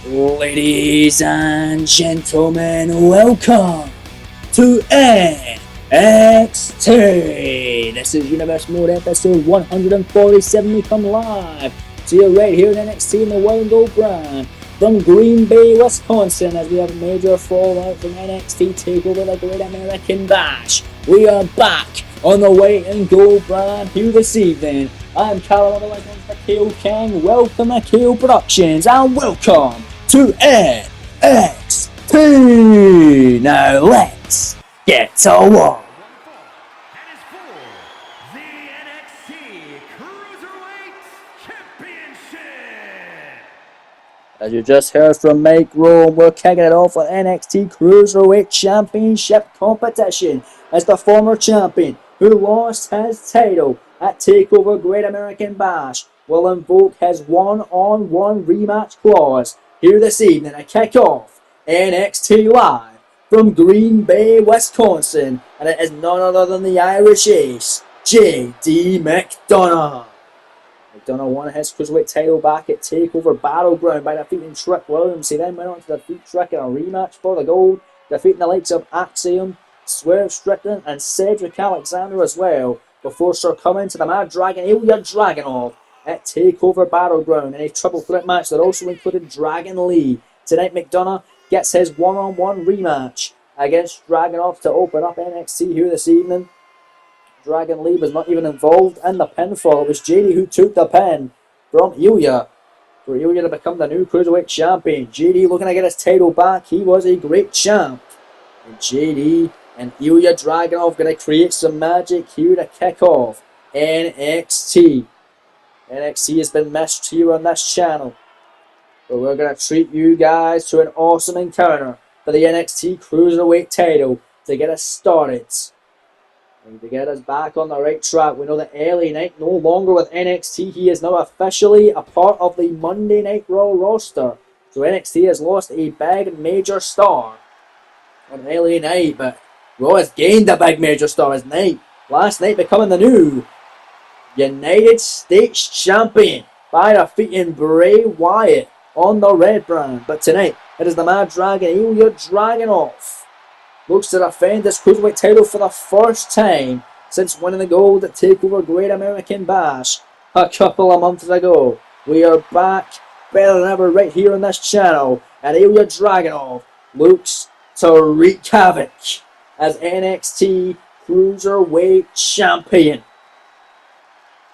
Ladies and gentlemen, welcome to NXT. This is Universe Mode episode 147. We come live to you right here in NXT in the White and Gold brand from Green Bay, Wisconsin, as we have a major fallout from NXT TakeOver the Great American Bash. We are back on the White and Gold brand here this evening. I'm Callum, otherwise known as Akil King. Welcome, Akil Productions, and welcome to NXT. Now let's get to work. And is for the NXT Cruiserweight Championship. As you just heard from Mike Rome, we're kicking it off with NXT Cruiserweight Championship competition as the former champion who lost his title at TakeOver Great American Bash will invoke his one-on-one rematch clause here this evening to kick off NXT Live from Green Bay, Wisconsin, and it is none other than the Irish Ace, J.D. McDonagh. McDonagh won his Cruiserweight title back at TakeOver Battleground by defeating Trick Williams. He then went on to defeat Trick in a rematch for the gold, defeating the likes of Axiom, Swerve Strickland, and Cedric Alexander as well, before succumbing to the Mad Dragon Ilya Dragunov at TakeOver Battleground in a triple threat match that also included Dragon Lee. Tonight, McDonagh gets his one-on-one rematch against Dragunov to open up NXT here this evening. Dragon Lee was not even involved in the pinfall. It was JD who took the pin from Ilya for Ilya to become the new Cruiserweight champion. JD looking to get his title back. He was a great champ. And JD and Ilya Dragunov going to create some magic here to kick off NXT. NXT has been missed here on this channel, but we're going to treat you guys to an awesome encounter for the NXT Cruiserweight title to get us started. And to get us back on the right track, we know that LA Knight no longer with NXT. He is now officially a part of the Monday Night Raw roster. So NXT has lost a big major star on LA Knight, but Raw has gained a big major star as Knight last night becoming the new United States champion by defeating Bray Wyatt on the red brand. But tonight, it is the Mad Dragon Ilya Dragunov looks to defend this Cruiserweight title for the first time since winning the gold at TakeOver Great American Bash a couple of months ago. We are back better than ever right here on this channel, and Ilya Dragunov looks to wreak havoc as NXT Cruiserweight champion.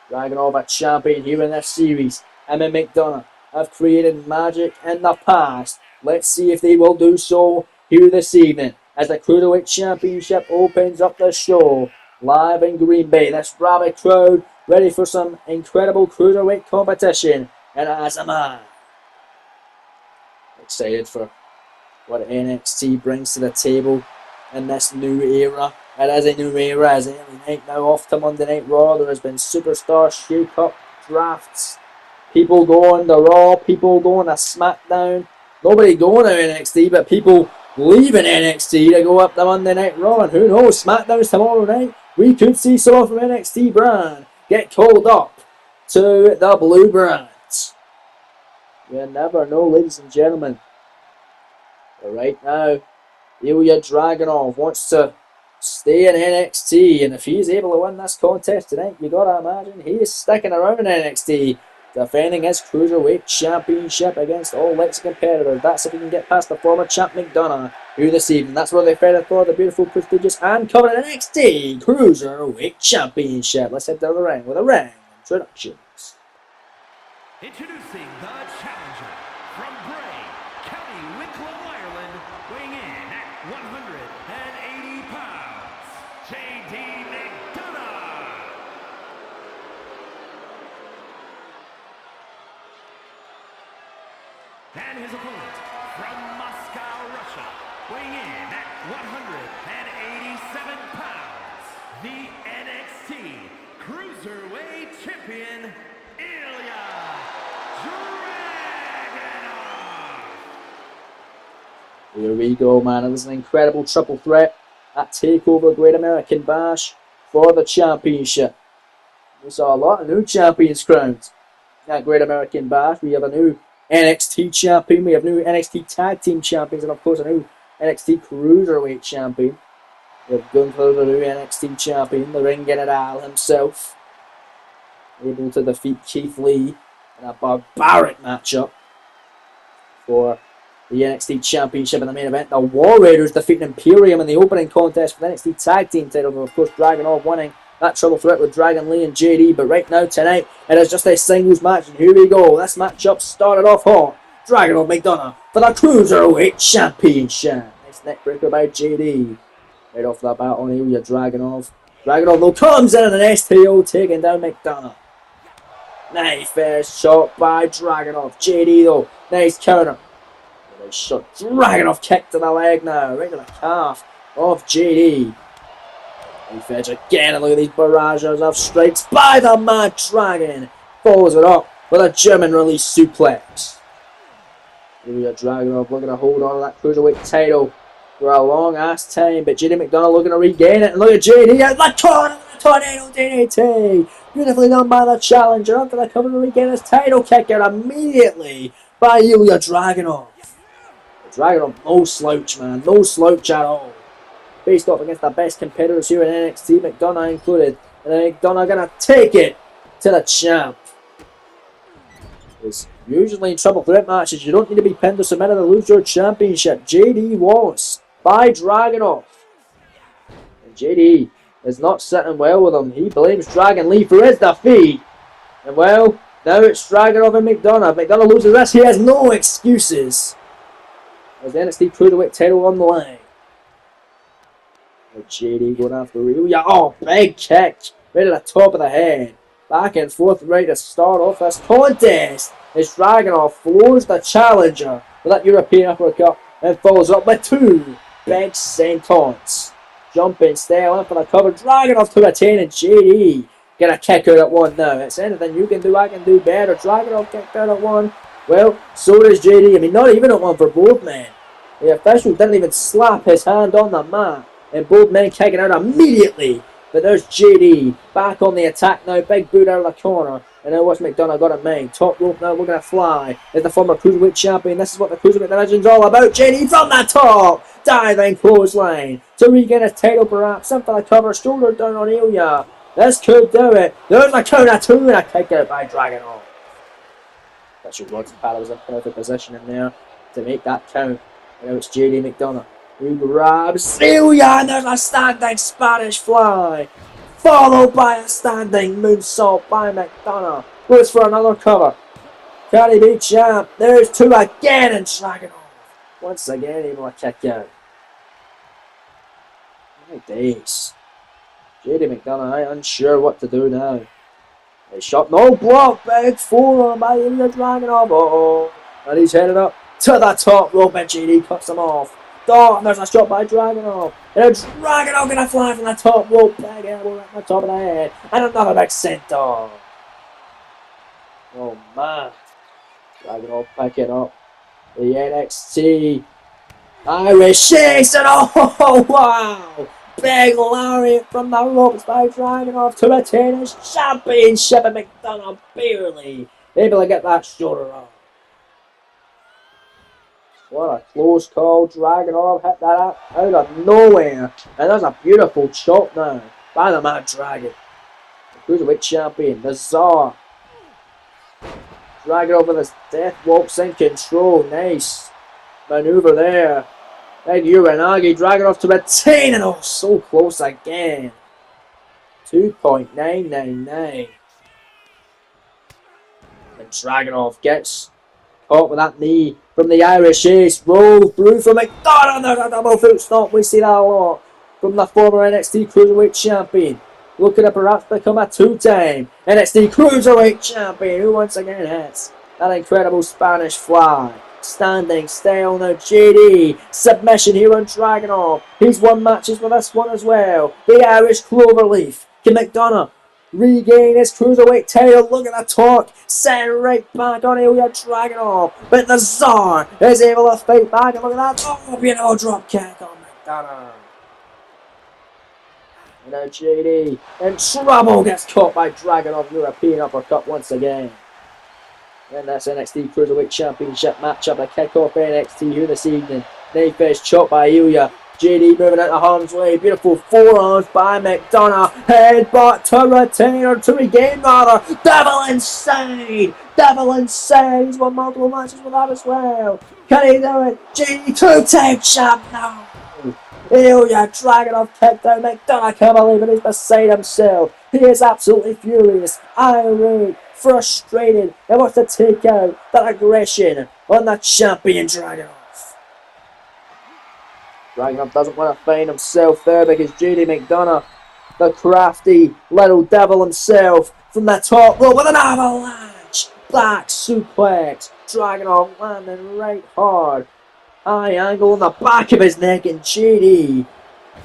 Dragunov a champion here in this series. Him and McDonagh have created magic in the past. Let's see if they will do so here this evening as the Cruiserweight Championship opens up the show live in Green Bay. This rabid crowd ready for some incredible Cruiserweight competition, and as am I. Excited for what NXT brings to the table in this new era. It is a new era as LA Knight now off to Monday Night Raw. There has been superstar shake-up drafts. People going to Raw, people going to SmackDown. Nobody going to NXT, but people leaving NXT to go up to Monday Night Raw, and who knows, SmackDown's tomorrow night. We could see someone from NXT brand get called up to the Blue brand. You never know, ladies and gentlemen. But right now, Ilya Dragunov wants to stay in NXT, and if he's able to win this contest tonight, you gotta imagine he is sticking around in NXT, defending his Cruiserweight Championship against all likes of competitors. That's if he can get past the former champ McDonagh here this evening. That's where they fight for the beautiful, prestigious, and coveted NXT Cruiserweight Championship. Let's head down the ring with a ring introductions. Introducing the challenger from Bray, County Wicklow, Ireland, weighing in at 180 pounds, J.D. McDonagh. And his opponent from Moscow, Russia, weighing in at 187 pounds, the NXT Cruiserweight Champion, Ilya Dragunov. Here we go, man. It was an incredible triple threat at TakeOver Great American Bash for the championship. We saw a lot of new champions crowned at Great American Bash. We have a new NXT champion. We have new NXT tag team champions, and of course a new NXT cruiserweight champion. We have Gunther, the new NXT champion, the Ring General himself, able to defeat Keith Lee in a barbaric matchup for the NXT Championship in the main event. The War Raiders defeating Imperium in the opening contest for the NXT Tag Team titles, and of course Dragunov winning that triple threat with Dragon Lee and JD. But right now, tonight, it is just a singles match, and here we go. This matchup started off hot. Dragunov McDonagh for the Cruiserweight Championship. Nice neckbreaker by JD. Right off the bat on Ilya Dragunov. Dragunov though comes in an STO taking down McDonagh. Nice first shot by Dragunov. JD though, nice counter. Nice shot. Dragunov kick to the leg now, right to the calf of JD. Nice edge again, and look at these barrages of strikes by the Mad Dragon. Follows it up with a German release suplex. Ilya Dragunov looking to hold on to that cruiserweight title for a long ass time, but JD McDonagh looking to regain it, and look at JD at the tornado DDT, beautifully done by the challenger, up to the cover to regain his title, kick out immediately by Ilya Dragunov. Dragunov, no slouch, man, no slouch at all. Faced off against the best competitors here in NXT, McDonagh included, and then McDonagh gonna take it to the champ. It's usually in triple threat matches, you don't need to be pinned or submitted to lose your championship. JD was by Dragunov. And JD is not sitting well with him. He blames Dragon Lee for his defeat. And well, now it's Dragunov and McDonagh. McDonagh loses this. He has no excuses. As the NXT Cruiserweight title on the line. And JD going after Ilya. Oh, big kick. Right at the top of the head. Back and forth, ready to start off this contest. As Dragunov floors the challenger with that European uppercut and follows up with two big sentons. Jumping style in for the cover. Dragunov to retain, and JD gonna kick out at one now. It's anything you can do, I can do better. Dragunov kicked out at one. Well, so does JD. I mean, not even at one for both men. The official didn't even slap his hand on the mat, and both men kicking out immediately. But there's JD back on the attack now. Big boot out of the corner. And now what's McDonagh got in mind? Top rope now looking to fly. Is the former Cruiserweight champion. This is what the Cruiserweight division's all about. JD from the top. Diving clothesline. To regain his title perhaps. In for the cover. Shoulder down on Ilya. This could do it. There's a counter two and a kick out by Dragunov. Special Rods and Paddles in perfect position in there to make that count. And now it's JD McDonagh. He grabs Ilya, and there's a standing Spanish fly. Followed by a standing moonsault by McDonagh. Goes for another cover. Can he be champ? There's two again, and Dragunov once again able to kick out. My days. JD McDonagh, I'm unsure what to do now. They shot, no block, big forearm by Ilya Dragunov. Oh, and he's headed up to the top rope, and JD cuts him off. Oh, and there's a shot by Dragunov. And Dragunov gonna fly from the top rope. Big elbow right on the top of the head. And another big senton. Oh man. Dragunov picking up the NXT Irish Ace. And oh wow. Big lariat from the ropes by Dragunov to retain his championship. And McDonagh barely able to get that shoulder off. What a close call. Dragunov hit that out of nowhere. And there's a beautiful chop now by the Mad Dragon. The Cruiserweight champion, the Tsar. Dragunov with his death walks in control. Nice maneuver there. Big Uranagi. Dragunov to retain. And oh, so close again. 2.999. And Dragunov gets caught with that knee from the Irish Ace. Roll through from McDonagh. There's a double foot stomp. We see that a lot from the former NXT Cruiserweight champion. Looking to perhaps become a two-time NXT Cruiserweight champion, who once again hits that incredible Spanish fly. Standing style now. JD. Submission here on Dragunov. He's won matches with this one as well. The Irish Cloverleaf. Can McDonagh regain his Cruiserweight title? Look at the torque. Sent right back on Ilya Dragunov. But the Tsar is able to fight back. And look at that. Oh, beautiful drop kick on McDonagh. And now JD in trouble. Gets caught by Dragunov. European uppercut once again. And that's NXT Cruiserweight Championship matchup. A kick-off NXT here this evening. Knife edge chop by Ilya. JD moving out of harm's way. Beautiful forearms by McDonough. Headbutt to retainer to regain rather. Devil Inside. Devil Inside. He's won multiple matches with that as well. Can he do it? JD two-time champ now. Ilya Dragunov kicked out. McDonough can't believe it. He's beside himself. He is absolutely furious, irate, frustrated. He wants to take out that aggression on the champion Dragunov. Dragunov doesn't want to find himself there because JD McDonough, the crafty little devil himself, from the top rope with an avalanche. Back suplex. Dragunov landing right hard. High angle on the back of his neck, and JD,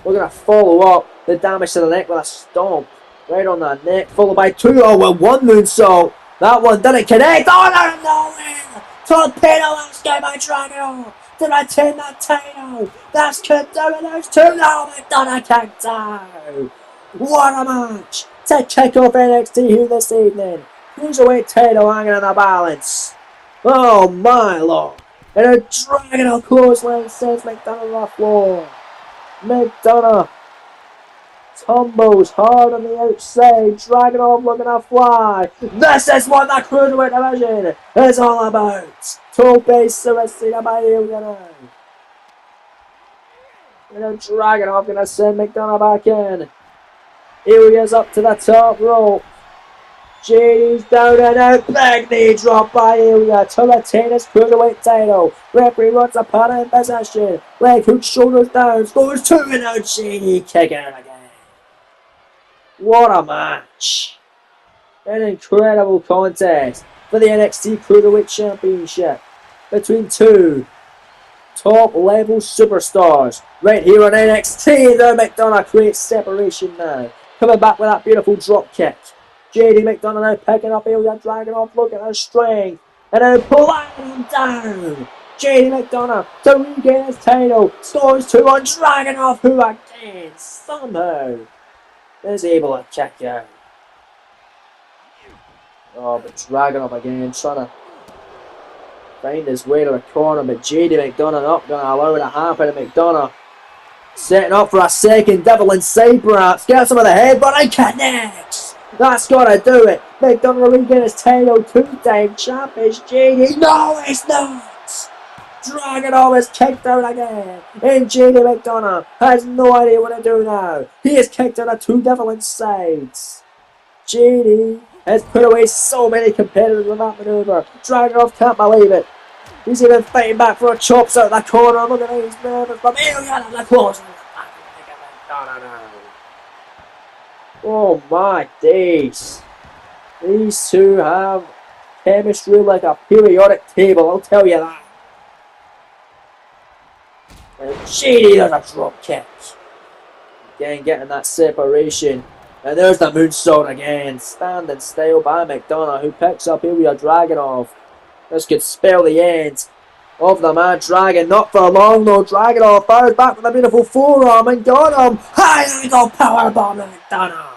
we're going to follow up the damage to the neck with a stomp. Right on the neck, followed by two. Oh, well, one moonsault. That one didn't connect. Oh, no, nowhere. Torpedo last guy by Dragunov to retain that title. That's kicked out. There's two. No, McDonough kicked out. What a match to kick off NXT here this evening. Cruiserweight title hanging in the balance. Oh, my lord. And a Dragunov clothesline sends McDonough on the floor. McDonough tumbles hard on the outside. Dragunov looking to fly. This is what the Cruiserweight division is all about. Tope Suicida by Ilya now. And Dragunov going to send McDonough back in. Ilya's up to the top rope. JD's down and out. Big knee drop by Ilya to retain his Cruiserweight title. Referee runs a partner in possession. Leg hook, shoulders down. Scores two and out. JD kicking it again. What a match. An incredible contest for the NXT Cruiserweight Championship between two top level superstars right here on NXT. There McDonough creates separation now. Coming back with that beautiful drop kick. JD McDonough now picking up Ilya Dragunov, looking at his strength, and then pulling him down. JD McDonough to regain his title, scores two on Dragunov, who again somehow is able to kick out. Oh, but Dragunov again trying to find his way to the corner, but JD McDonough not going to allow it to happen. And McDonough setting up for a second Devil Inside perhaps, gets him with the headbutt and connects. That's gotta do it. McDonough regain his title, two-time champ is JD. No, it's not. Dragunov is kicked out again. And JD McDonough has no idea what to do now. He is kicked out of two Devil Insides. JD has put away so many competitors with that maneuver. Dragunov can't believe it. He's even fighting back for a chops out the corner. Look at him, he's nervous. But Ilya the close. Oh my days. These two have chemistry like a periodic table, I'll tell you that. And JD, there's a drop kick. Again, getting that separation. And there's the moonsault again. Standing style by McDonough, who picks up Ilya Dragunov. This could spell the end of the Mad Dragon. Not for long though. Dragunov fires back with a beautiful forearm and got him. High angle powerbomb to McDonough.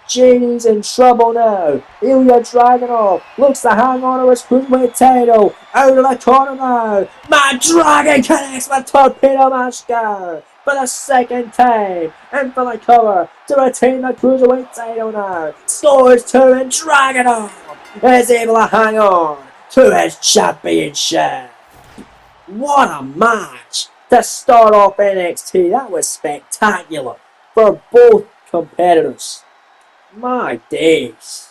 JD's in trouble now. Ilya Dragunov looks to hang on to his Cruiserweight title. Out of the corner now. Mad Dragon connects with Torpedo Mashka for the second time. And for the cover to retain the Cruiserweight title now. Scores two and Dragunov is able to hang on to his championship. What a match to start off NXT. That was spectacular for both competitors. My days.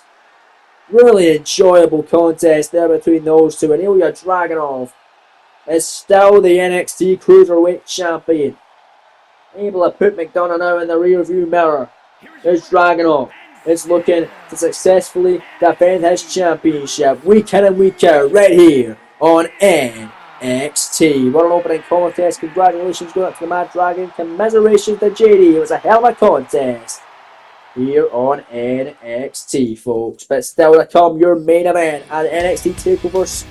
Really enjoyable contest there between those two. And Ilya Dragunov is still the NXT Cruiserweight Champion. Able to put McDonough now in the rear view mirror. There's Dragunov. Is looking to successfully defend his championship week in and week out right here on NXT. What an opening contest. Congratulations going up to the Mad Dragon. Commiserations to JD. It was a hell of a contest here on NXT, folks. But still to come, your main event at NXT TakeOver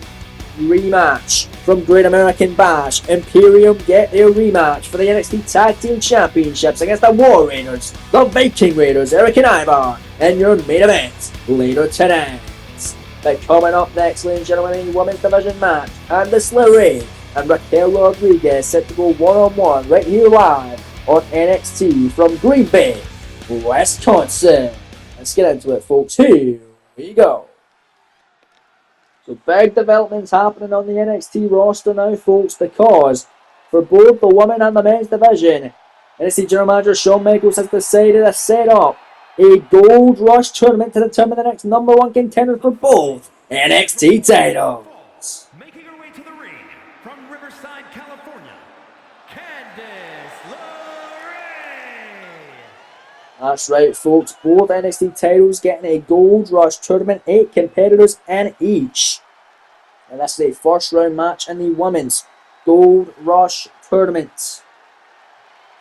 rematch from Great American Bash. Imperium get their rematch for the NXT Tag Team Championships against the War Raiders, the Viking Raiders, Eric and Ivar, and your main event later tonight. But coming up next, ladies and gentlemen, in the women's division match, Candice LeRae and Raquel Rodriguez set to go one-on-one right here live on NXT from Green Bay, Wisconsin. Let's get into it, folks. Here we go. So big developments happening on the NXT roster now, folks, because for both the women and the men's division, NXT General Manager Shawn Michaels has decided to set up a Gold Rush tournament to determine the next number one contender for both NXT titles. Making her way to the ring from Riverside, California, Candice LeRae. That's right, folks. Both NXT titles getting a Gold Rush tournament, 8 competitors in each. And that's the first round match in the women's Gold Rush tournament.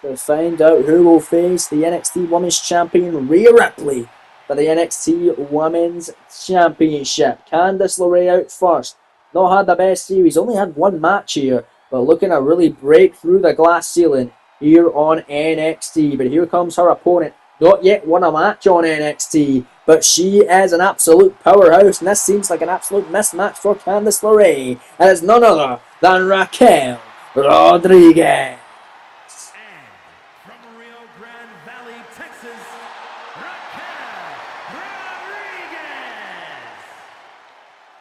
To find out who will face the NXT Women's Champion Rhea Ripley for the NXT Women's Championship. Candice LeRae out first. Not had the best series, only had one match here, but looking to really break through the glass ceiling here on NXT. But here comes her opponent. Not yet won a match on NXT, but she is an absolute powerhouse, and this seems like an absolute mismatch for Candice LeRae. And it's none other than Raquel Rodriguez. From Rio Grande Valley, Texas, Raquel Rodriguez.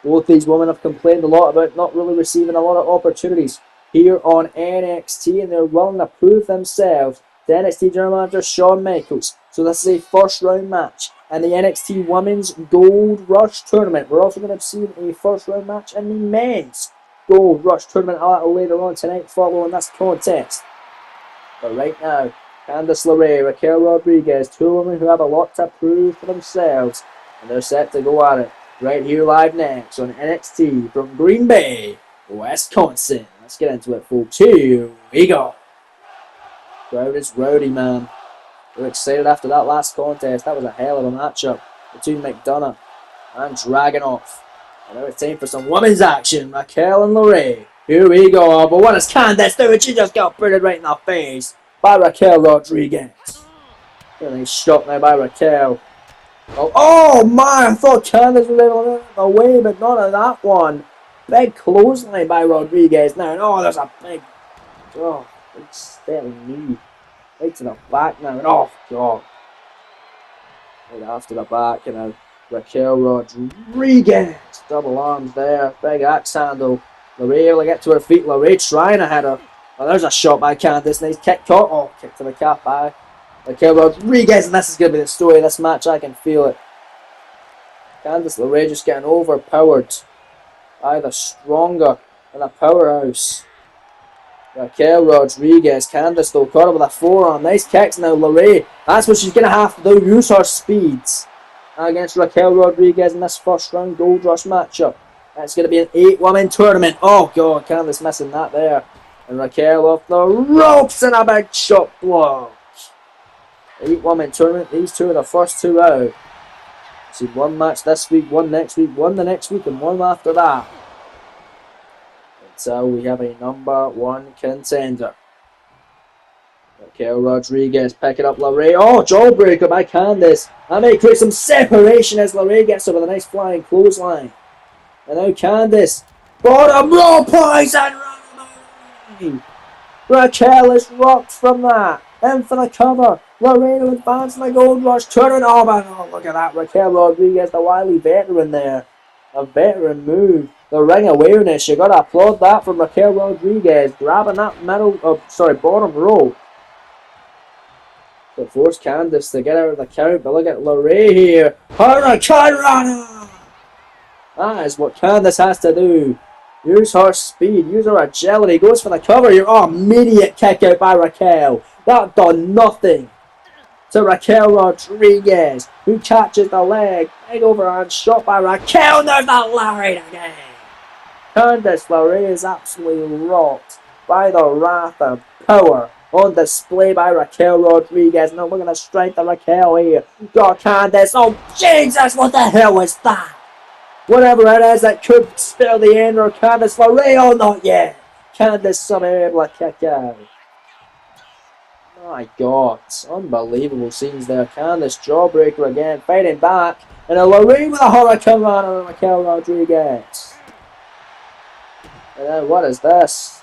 Both these women have complained a lot about not really receiving a lot of opportunities here on NXT, and they're willing to prove themselves to NXT General Manager Shawn Michaels. So this is a first round match in the NXT Women's Gold Rush Tournament. We're also going to see a first round match in the Men's Gold Rush Tournament a little later on tonight following this contest. But right now, Candice LeRae, Raquel Rodriguez, two women who have a lot to prove for themselves, and they're set to go at it right here live next on NXT from Green Bay, Wisconsin. Let's get into it, folks. Here we go. Crowd is rowdy, man. We're excited after that last contest. That was a hell of a matchup between McDonough and Dragunov. And now it's time for some women's action. Raquel and LeRae. Here we go. But what does Candice do? She just got booted right in the face by Raquel Rodriguez. A nice shot now by Raquel. Oh my! I thought Candice was able to away, but not on that one. Big clothesline by Rodriguez now. Oh, there's a big stepping knee. Right to the back now. Oh, God. Right after the back, Raquel Rodriguez. Double arms there. Big axe handle. LeRae able to get to her feet. LeRae trying to hit her. Oh, there's a shot by Candice. Nice kick caught. Oh, kick to the calf by Raquel Rodriguez. And this is going to be the story of this match. I can feel it. Candice LeRae just getting overpowered by the stronger and the powerhouse Raquel Rodriguez. Candice though caught her with a forearm. Nice kicks now, LeRae. That's what she's going to have to do. Use her speeds against Raquel Rodriguez in this first round Gold Rush matchup. It's going to be an 8-woman tournament. Oh God, Candice missing that there. And Raquel off the ropes and a big shot block. 8-woman tournament. These two are the first two out. See, one match this week, one next week, one the next week, and one after that. So we have a number one contender. Raquel Rodriguez picking up LeRae. Oh, jawbreaker by Candice. That may create some separation as LeRae gets her with a nice flying clothesline. And now Candice. Bottom rope poison. Raquel is rocked from that. In for the cover. LeRae to advance in the Gold Rush tournament. Oh, man, oh, look at that. Raquel Rodriguez, the wily veteran there. A veteran move. The ring awareness, you gotta applaud that from Raquel Rodriguez, grabbing that bottom rope to force Candice to get out of the count. But look at LeRae here. Hurricanrana! That is what Candice has to do. Use her speed, use her agility. Goes for the cover here. Oh, immediate kick out by Raquel. That done nothing to Raquel Rodriguez, who catches the leg. Big overhand shot by Raquel. There's the lariat again. Candice LeRae is absolutely rocked by the wrath and power on display by Raquel Rodriguez. Now look at the strength of Raquel here. Got Candice. Oh, Jesus, what the hell was that? Whatever it is, that could spell the end or Candice LeRae. Oh, not yet. Candice somehow able to kick out. My God, unbelievable scenes there. Candice Jawbreaker again, fighting back. And a Lorraine with a Hurricane Rana on Raquel Rodriguez. And then what is this?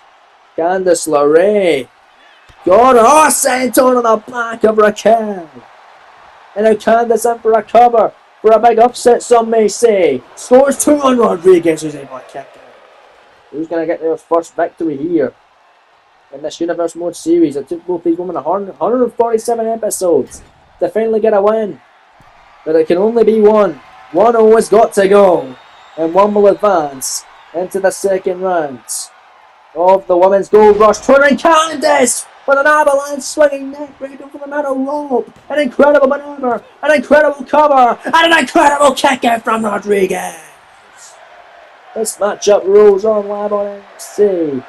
Candice LeRae. Got her. Oh, senton on the back of Raquel. And now Candice in for a cover. For a big upset, some may say. Scores 2 on Rodriguez, who's able to kick out. Who's going to get their first victory here in this Universe Mode series? It took both these women 147 episodes to finally get a win. But it can only be one. One always got to go. And one will advance into the second round of the Women's Gold Rush Tournament. Candice with an avalanche swinging neckbreaker for the metal rope. An incredible maneuver, an incredible cover, and an incredible kick out from Rodriguez. This matchup rolls on live on NXT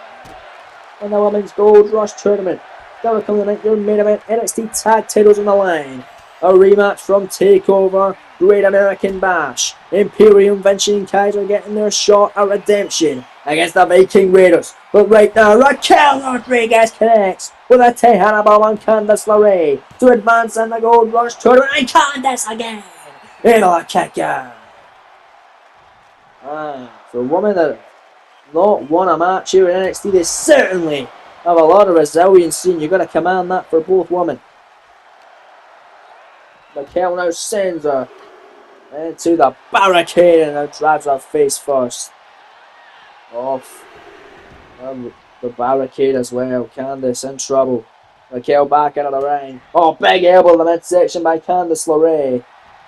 in the Women's Gold Rush Tournament. Now we're coming tonight, your main event, NXT Tag Titles on the line. A rematch from TakeOver, Great American Bash. Imperium, Vinci and Kaiser getting their shot at redemption against the Viking Raiders. But right now, Raquel Rodriguez connects with a Tejana Bomb on Candice LeRae to advance in the Gold Rush Tournament. And Candice again! Able to kick out. For a woman that not won a match here in NXT, they certainly have a lot of resiliency, and you've got to command that for both women. Raquel now sends her into the barricade and now drives her face first off the barricade as well. Candice in trouble. Raquel back into the ring. Oh, big elbow in the midsection by Candice LeRae.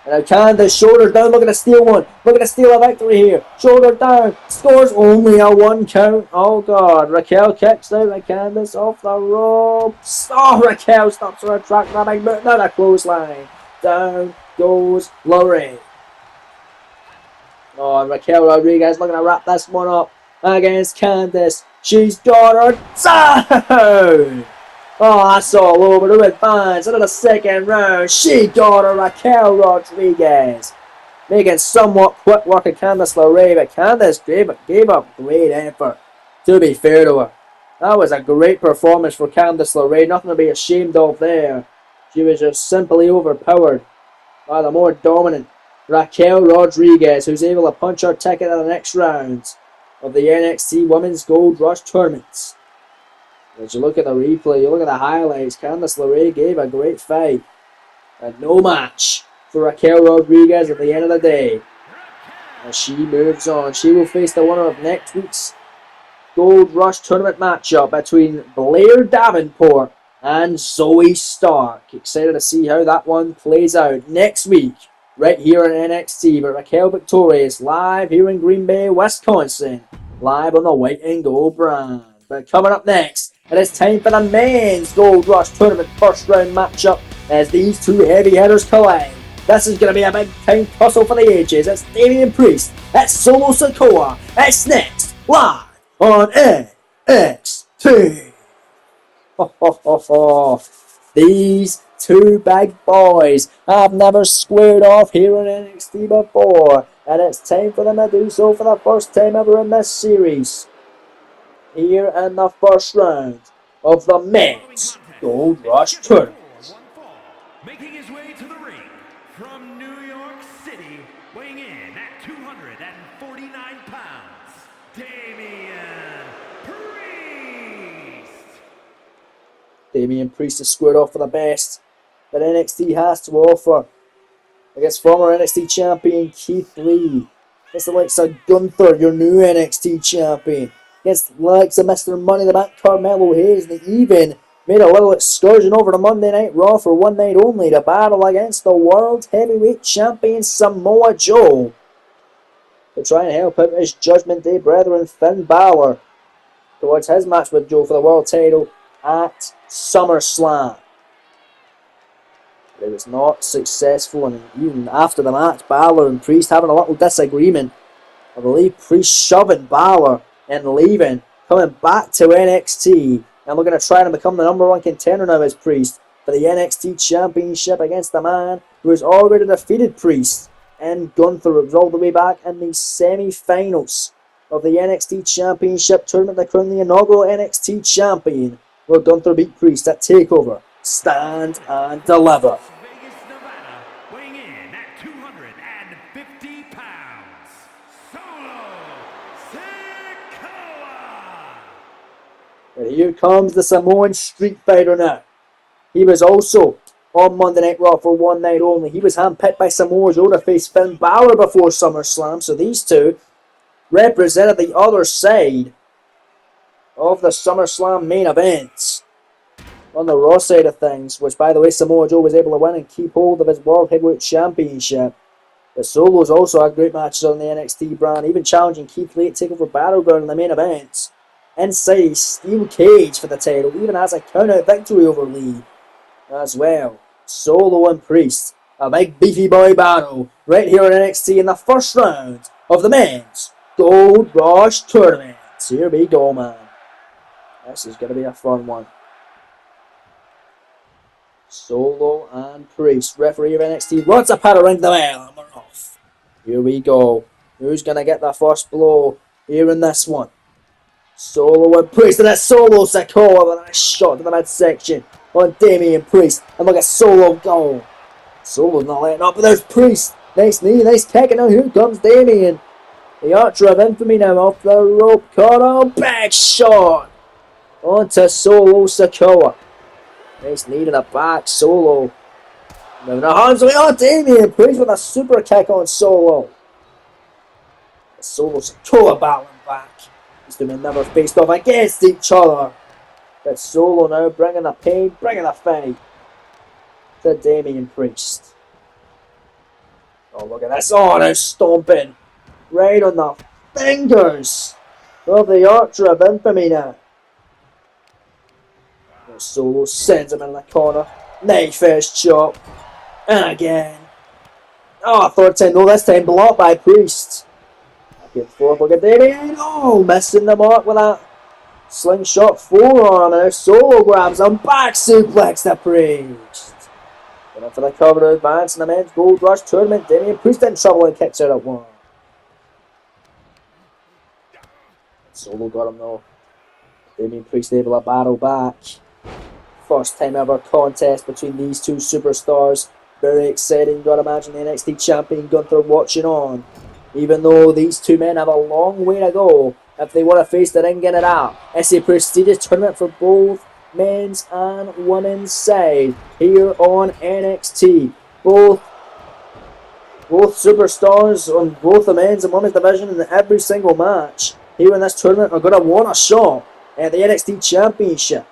And now Candice, shoulders down, looking to steal one. Looking to steal a victory here. Shoulder down. Scores only a 1 count. Oh, God. Raquel kicks out at Candice off the ropes. Oh, Raquel stops her track for a big boot. Now the clothesline. Down goes LeRae. Oh, and Raquel Rodriguez looking to wrap this one up against Candice. She's got her down. Oh, that's all over to advance into the second round. She got her, Raquel Rodriguez. Making somewhat quick work of Candice LeRae, but Candice gave up great effort, to be fair to her. That was a great performance for Candice LeRae. Nothing to be ashamed of there. She was just simply overpowered by the more dominant Raquel Rodriguez, who's able to punch her ticket to the next round of the NXT Women's Gold Rush Tournaments. As you look at the replay, you look at the highlights, Candice LeRae gave a great fight. And no match for Raquel Rodriguez at the end of the day. As she moves on, she will face the winner of next week's Gold Rush Tournament matchup between Blair Davenport and Zoe Stark. Excited to see how that one plays out next week, right here on NXT. But Raquel victorious live here in Green Bay, Wisconsin, live on the white and gold brand. But coming up next, it is time for the men's Gold Rush Tournament first round matchup as these two heavy hitters collide. This is going to be a big time tussle for the ages. It's Damian Priest, it's Solo Sikoa, it's next live on NXT. These two big boys have never squared off here in NXT before, and it's time for them to do so for the first time ever in this series. Here in the first round of the men's Gold Rush Tournament. Making his way to the ring from New York City, weighing in at 249 pounds, Damian Priest. Damian Priest has squared off for the best that NXT has to offer against former NXT champion Keith Lee. Against the likes of Gunther, your new NXT champion. Against the likes of Mr. Money in the Bank Carmelo Hayes. And they even made a little excursion over to Monday Night Raw for one night only to battle against the World Heavyweight Champion Samoa Joe to try and help out his Judgment Day brethren Finn Balor towards his match with Joe for the world title at SummerSlam. It was not successful, and even after the match, Balor and Priest having a little disagreement. I believe Priest shoving Balor and leaving, coming back to NXT, and looking to try and become the number one contender now as Priest for the NXT Championship against the man who has already defeated Priest and Gunther. It was all the way back in the semi-finals of the NXT Championship tournament, the currently inaugural NXT champion, where Gunther beat Priest at TakeOver stand and deliver. Las Vegas, Nevada, weighing in at 250 pounds, Solo Sikoa. And here comes the Samoan Street Fighter now. He was also on Monday Night Raw for one night only. He was handpicked by Samoa Joe to face Finn Balor before SummerSlam. So these two represented the other side of the SummerSlam main event. On the Raw side of things, which by the way Samoa Joe was able to win and keep hold of his World Heavyweight Championship. The Solos also had great matches on the NXT brand, even challenging Keith Lee at TakeOver Battleground in the main event. Inside a steel cage for the title, even has a count-out victory over Lee as well. Solo and Priest, a big beefy boy battle right here in NXT in the first round of the men's Gold Rush Tournament. Here we go, man. This is going to be a fun one. Solo and Priest, referee of NXT, wants a pat ring the bell and we're off. Here we go. Who's going to get the first blow here in this one? Solo and Priest, and it's Solo Sikoa with a nice shot to the midsection on Damian Priest. And look at Solo go. Solo's not letting up, but there's Priest. Nice knee, nice kick, and now here comes Damian. The Archer of Infamy now off the rope. Caught on, big shot onto Solo Sikoa. Nice knee to the back, Solo. Moving the arms away on Damian Priest with a super kick on Solo. Solo Sikoa battling back. These two men never faced off against each other. But Solo now bringing the pain, bringing the fight to Damian Priest. Oh, look at this. Oh, now stomping right on the fingers of the Archer of Infamy now. Solo sends him in the corner. Nice first chop. And again. Oh, third time. No, this time blocked by Priest. Good forward, look at Damian. Oh, missing the mark with that slingshot forearm. And Solo grabs him. Back suplex to Priest. Going for the cover to advance in the men's Gold Rush Tournament. Damian Priest in trouble and kicks out at one. Solo got him though. Damian Priest able to battle back. First time ever contest between these two superstars. Very exciting. Gotta imagine the NXT champion Gunther watching on. Even though these two men have a long way to go if they want to face the ring in it out. It's a prestigious tournament for both men's and women's side here on NXT. Both superstars on both the men's and women's division in every single match here in this tournament are going to want a shot at the NXT championship.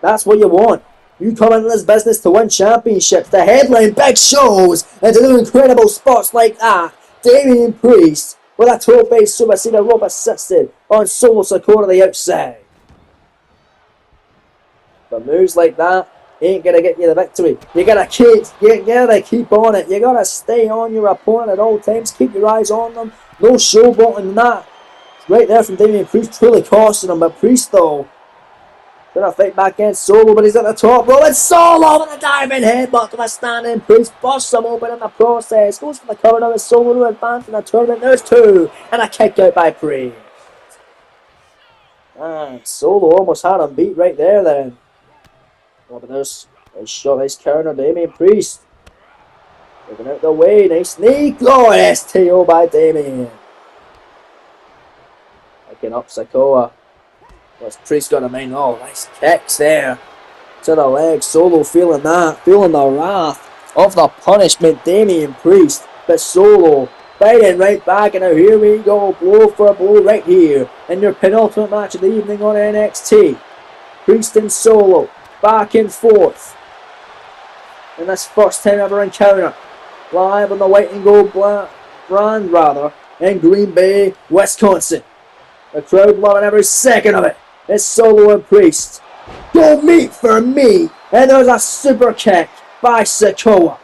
That's what you want. You come into this business to win championships, to headline big shows, and to do incredible spots like that. Damian Priest with a 12-base Super Cena rope assisted on Solo Sikoa to the outside. But moves like that ain't going to get you the victory. You gotta keep on it. You gotta stay on your opponent at all times. Keep your eyes on them. No showboating that. Right there from Damian Priest, truly costing him. But Priest though, gonna fight back against Solo, but he's at the top rope. And Solo with a diving headbutt to a standing Priest. Busts him open in the process. Goes for the cover now with Solo to advance in the tournament. There's two. And a kick out by Priest. And Solo almost had him beat right there then. Oh, but there's a shot, nice counter, Damian Priest. Moving out the way, nice knee. Glorious STO by Damian. Picking up Sikoa. What's Priest got to mind? Oh, nice kicks there to the leg. Solo feeling that, feeling the wrath of the punishment, Damian Priest. But Solo fighting right back, and now here we go, blow for blow right here in your penultimate match of the evening on NXT. Priest and Solo back and forth in this first time ever encounter, live on the white and gold brand in Green Bay, Wisconsin. The crowd loving every second of it. It's Solo and Priest. Don't meet for me. And there's a super kick by Sikoa.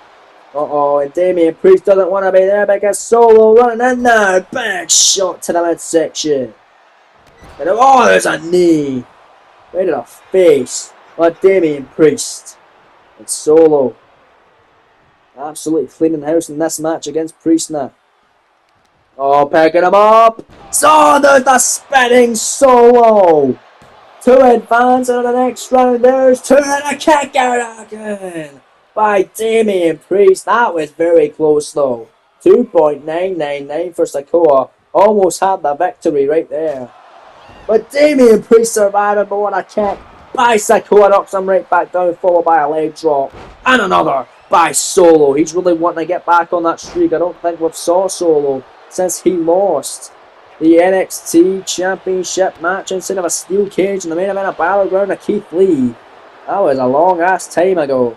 And Damian Priest doesn't want to be there because Solo running in now. Big shot to the midsection. And there's a knee right to the face on Damian Priest. And Solo absolutely cleaning house in this match against Priest now. Oh, picking him up. So there's the spinning Solo. to advance into the next round. There's two and a kick out again by Damian Priest. That was very close though. 2.999 for Sikoa. Almost had the victory right there. But Damian Priest survived it, but what a kick by Sikoa, knocks him right back down, followed by a leg drop. And another by Solo. He's really wanting to get back on that streak. I don't think we've saw Solo since he lost the NXT Championship match instead of a steel cage in the main event of Battleground of Keith Lee. That was a long ass time ago.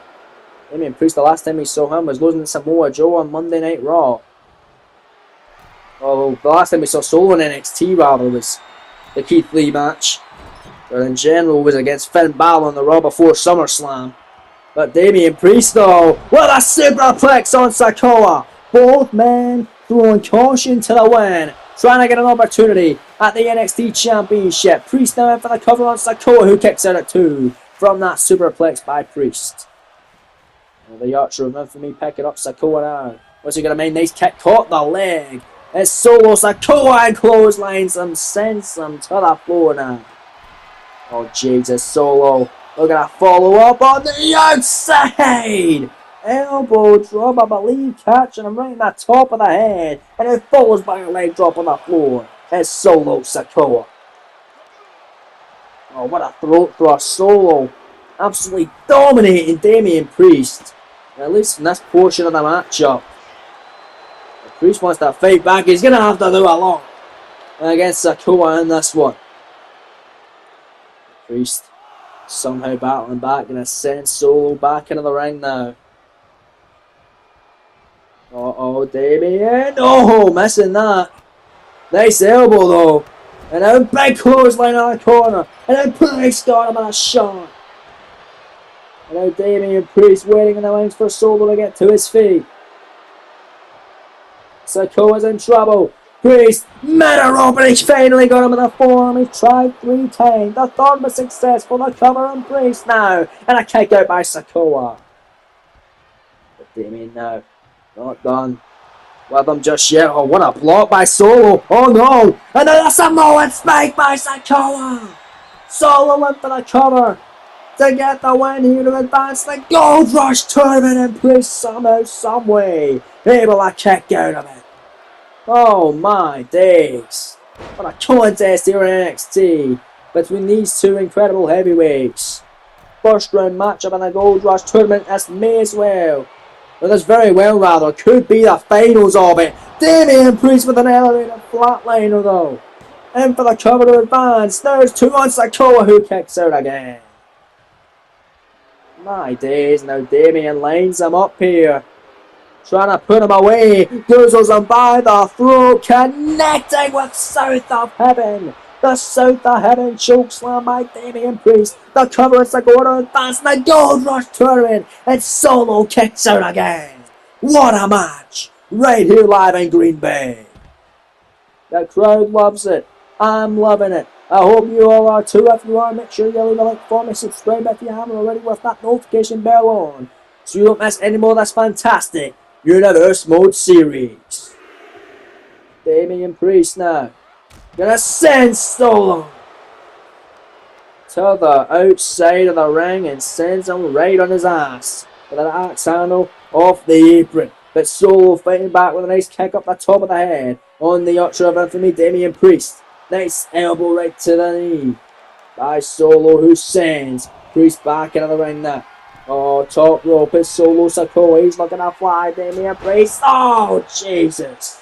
Damian Priest, the last time we saw him was losing to Samoa Joe on Monday Night Raw. Although the last time we saw Solo in NXT rather was the Keith Lee match. But in general was against Finn Balor on the Raw before SummerSlam. But Damian Priest though, with a superplex on Sikoa. Both men throwing caution to the wind. Trying to get an opportunity at the NXT Championship. Priest now in for the cover on Sikoa, who kicks out at 2 from that superplex by Priest. And the Archer of Infamy picking up Sikoa now. What's he going to make? Nice kick, caught the leg. It's Solo Sikoa and clotheslines him, sends him to the floor now. Oh Jesus, Solo. We're going to follow up on the outside. Elbow drop, I believe, catching him right in the top of the head. And it follows by a leg drop on the floor. It's Solo Sikoa. Oh, what a throat thrust. Solo absolutely dominating Damian Priest. At least in this portion of the matchup. If Priest wants to fight back, he's going to have to do a lot against Sikoa in this one. Priest somehow battling back and has sent Solo back into the ring now. Uh-oh, Damian. Oh, missing that. Nice elbow, though. And then big clothesline on the corner. And then Priest got him on a shot. And now Damian Priest waiting in the wings for Solo to get to his feet. Sikoa's in trouble. Priest, meta rope, and he's finally got him in the forearm. He's tried 3 times. The third was successful. The cover on Priest now. And a kick out by Sikoa. But Damian now. Not done with him just yet. Oh, what a block by Solo. Oh no. And then a Samoan spike by Sikoa. Solo went for the cover to get the win here to advance the Gold Rush tournament, and Priest somehow, someway able to kick out of it. Oh my days. What a contest here in NXT between these two incredible heavyweights. First round matchup in the Gold Rush tournament. This may as well. Well, this very well, rather, could be the finals of it. Damian Priest with an elevated flatliner, though. In for the cover to advance. There's 2 on Sikoa, who kicks out again. My days, now Damian lines him up here. Trying to put him away. Goozles him by the throat. Connecting with South of Heaven. The South of Heaven chokeslam by Damian Priest. The cover is Sikoa to advance in the Gold Rush tournament. And Solo kicks out again. What a match. Right here live in Green Bay. The crowd loves it. I'm loving it. I hope you all are too. If you are, make sure you leave a like for me. Subscribe if you haven't already with that notification bell on, so you don't miss any more of this fantastic Universe Mode series. Damian Priest now. Gonna send Solo to the outside of the ring and sends him right on his ass with an axe handle off the apron. But Solo fighting back with a nice kick up the top of the head on the Archer of Infamy, Damian Priest. Nice elbow right to the knee by Solo, who sends Priest back into the ring now. Oh, top rope is Solo Sikoa. He's looking to fly. Damian Priest. Oh, Jesus.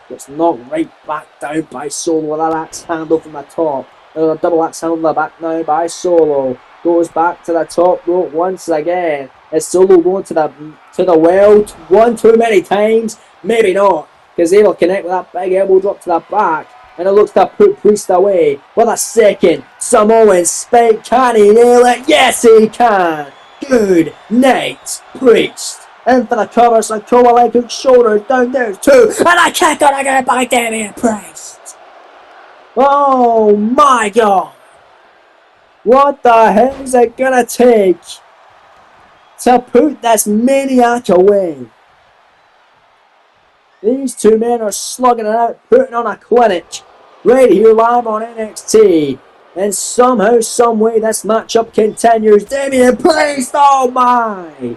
Gets knocked right back down by Solo with that axe handle from the top. A double axe handle from the back now by Solo. Goes back to the top rope once again. Is Solo going to the well one too many times? Maybe not, because they will connect with that big elbow drop to the back. And it looks to put Priest away with a second Samoan spike. Can he nail it? Yes, he can. Good night, Priest. In for the cover, Sikoa leg hook, shoulders down, there's 2. And a kick out again by Damian Priest. Oh my God. What the hell is it gonna take to put this maniac away? These 2 men are slugging it out, putting on a clinic right here live on NXT. And somehow, someway, this matchup continues. Damian Priest, oh my!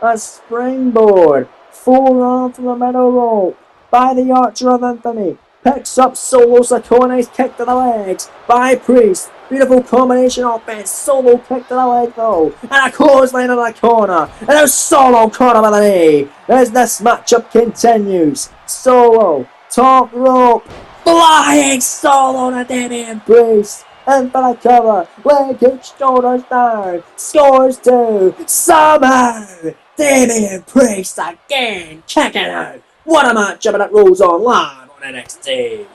A springboard. Full on from the middle rope by the Archer of Infamy. Picks up Solo Sikoa's kick to the legs by Priest. Beautiful combination offense. Solo kick to the leg though. And a clothesline in the corner. And a Solo corner with a knee. As this matchup continues. Solo, top rope. Flying Solo to Damian Priest. And for the cover, leg kick, shoulders down, scores 2, somehow, Damian Priest again, kicking out. What a matchup, and it rolls on live on NXT.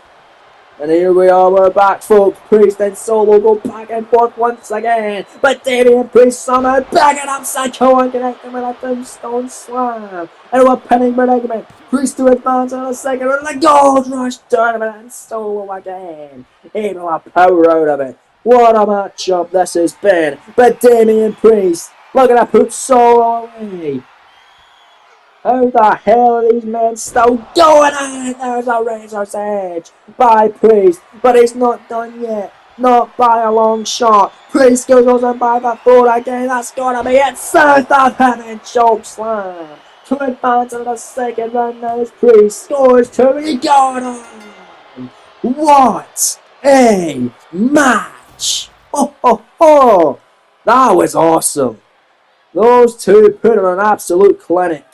And here we are, we're back folks, Priest and Solo go back and forth once again, but Damian Priest somehow backing up Sikoa and connecting with a tombstone slam. And we're pinning predicament. Priest to advance in a second, and the Gold Rush tournament, and Solo again, able to power out of it. What a matchup this has been, but Damian Priest looking to put Solo away. How the hell are these men still going at it? There's a razor's edge by Priest, but he's not done yet. Not by a long shot. Priest goes in by the throat again. That's gonna be it. South of heaven choke slam. To advance in the second round now as Priest scores 2. He got him. What a match! Ho ho ho! That was awesome. Those two put on an absolute clinic.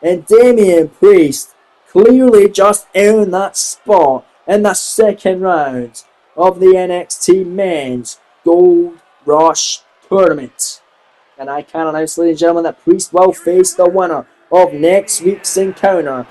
And Damian Priest clearly just earned that spot in the second round of the NXT Men's Gold Rush Tournament. And I can announce, ladies and gentlemen, that Priest will face the winner of next week's encounter.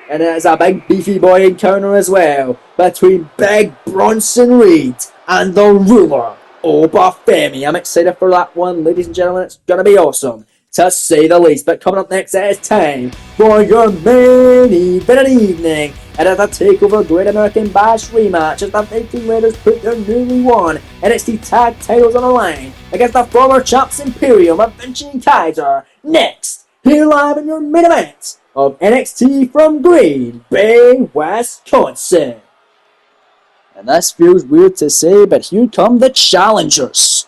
And it is a big beefy boy encounter as well between Big Bronson Reed and the ruler, Oba Femi. I'm excited for that one, ladies and gentlemen. It's going to be awesome, to say the least. But coming up next, it is time for your main event of the evening. And at the TakeOver Great American Bash rematch, as the Viking Raiders put their newly won NXT Tag titles on the line against the former champs Imperium of Vinci and Kaiser. Next, here live in your main event of NXT from Green Bay, Wisconsin. And this feels weird to say, but here come the challengers.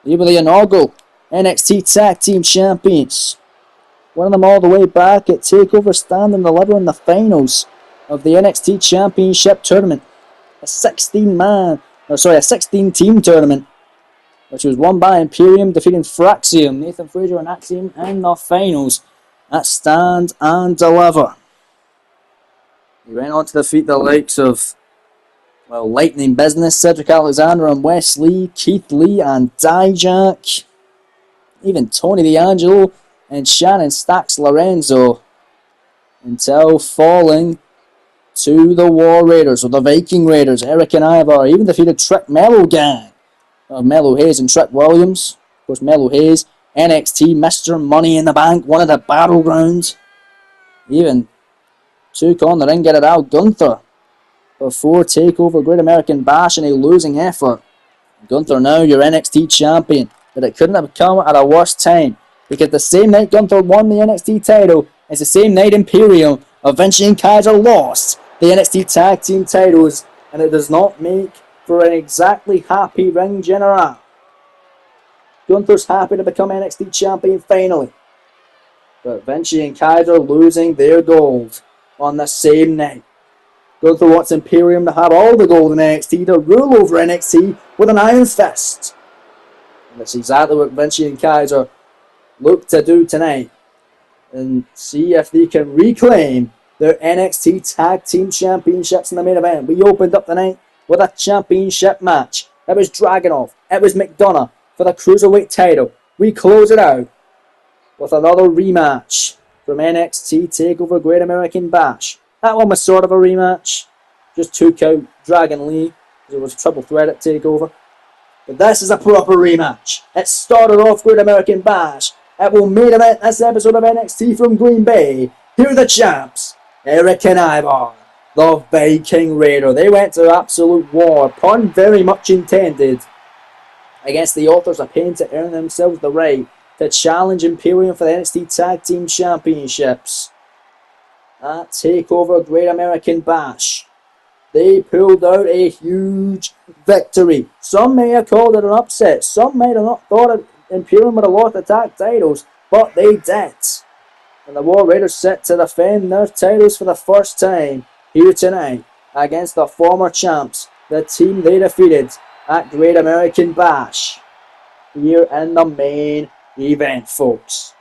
They were the inaugural NXT Tag Team Champions. Winning them all the way back at TakeOver Stand and Deliver in the finals of the NXT Championship Tournament. A 16-team tournament, which was won by Imperium, defeating Fraxium, Nathan Frazier and Axiom in the finals at Stand and Deliver. He went on to defeat the likes of, well, Lightning Business, Cedric Alexander and Wes Lee, Keith Lee and Dijak, even Tony D'Angelo and Shannon Stacks Lorenzo, until falling to the War Raiders, or the Viking Raiders. Eric and Ivar even defeated Trick Mello Gang of Mello Hayes and Trick Williams. Of course, Mello Hayes, NXT Mr. Money in the Bank, one of the battlegrounds. Even took on the ring getter Al Gunther before TakeOver Great American Bash in a losing effort. Gunther now your NXT champion, but it couldn't have come at a worse time, because the same night Gunther won the NXT title is the same night Imperium of Vinci and Kaiser lost the NXT Tag Team titles, and it does not make for an exactly happy ring general. Gunther's happy to become NXT champion finally, but Vinci and Kaiser losing their gold on the same night. Gunther wants Imperium to have all the gold in NXT, to rule over NXT with an iron fist. And that's exactly what Vinci and Kaiser look to do tonight, and see if they can reclaim their NXT Tag Team Championships in the main event. We opened up the night with a championship match. It was Dragunov, it was McDonough for the Cruiserweight title. We close it out with another rematch from NXT TakeOver Great American Bash. That one was sort of a rematch, just took out Dragon Lee, because it was a triple threat at TakeOver. But this is a proper rematch. It started off Great American Bash. It will main event this episode of NXT from Green Bay. Here are the champs, Eric and Ivar, the Viking Raider. They went to absolute war, pun very much intended, against the Authors of Pain to earn themselves the right to challenge Imperium for the NXT Tag Team Championships at TakeOver Great American Bash. they pulled out a huge victory. Some may have called it an upset. Some may have not thought Imperium would have lost the tag titles, but they did. And the War Raiders set to defend their titles for the first time here tonight against the former champs, the team they defeated at Great American Bash. Here in the main event, folks.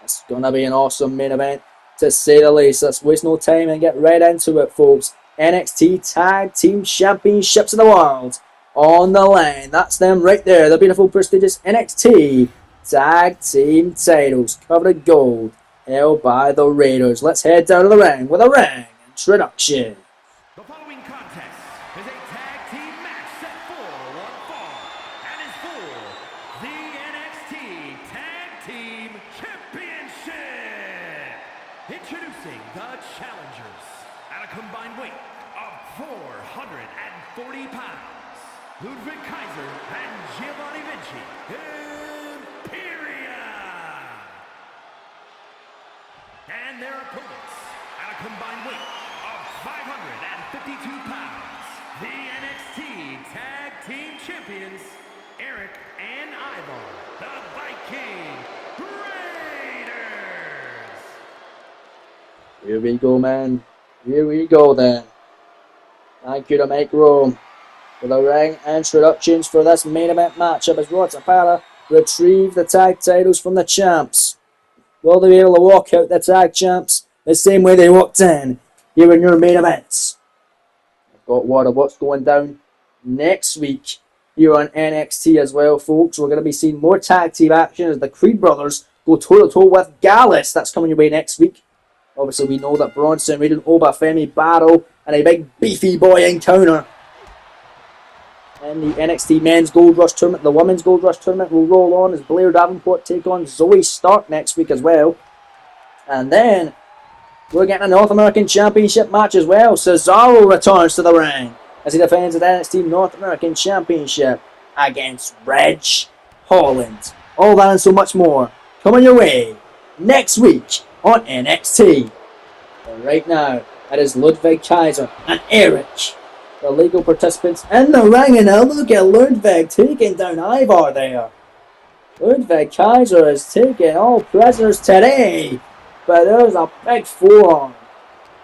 It's going to be an awesome main event, to say the least. Let's waste no time and get right into it, folks. NXT Tag Team Championships of the World on the line. That's them right there. The beautiful, prestigious NXT Tag Team titles covered in gold, held by the Raiders. Let's head down to the ring with a ring introduction. The following contest is a tag team match set for one fall and is for the NXT Tag Team Championship. Introducing the challengers at a combined weight of 440 pounds, Ludwig Kaiser and Giovanni Vinci, Imperium. And their opponents at a combined weight of 552 pounds, the NXT Tag Team Champions, Eric and Ivar, the Viking Raiders. Here we go, man. Here we go, then. Thank you to make room for the ring introductions for this main event matchup as Rod Zapata retrieve the tag titles from the champs. Will they be able to walk out the tag champs the same way they walked in here in your main events? I've got word of what's going down next week here on NXT as well, folks. We're going to be seeing more tag team action as the Creed brothers go toe-to-toe with Gallus. That's coming your way next week. Obviously, we know that Bronson Reed and Obafemi battle and a big beefy boy encounter. And the NXT Men's Gold Rush Tournament, the Women's Gold Rush Tournament will roll on as Blair Davenport take on Zoe Stark next week as well. And then we're getting a North American Championship match as well. Cesaro returns to the ring as he defends the NXT North American Championship against Reg Holland. All that and so much more coming your way next week on NXT. But right now, it is Ludwig Kaiser and Eric, the legal participants in the ring, and now look at Ludwig taking down Ivar there. Ludwig Kaiser is taking all prisoners today, but there's a big forearm.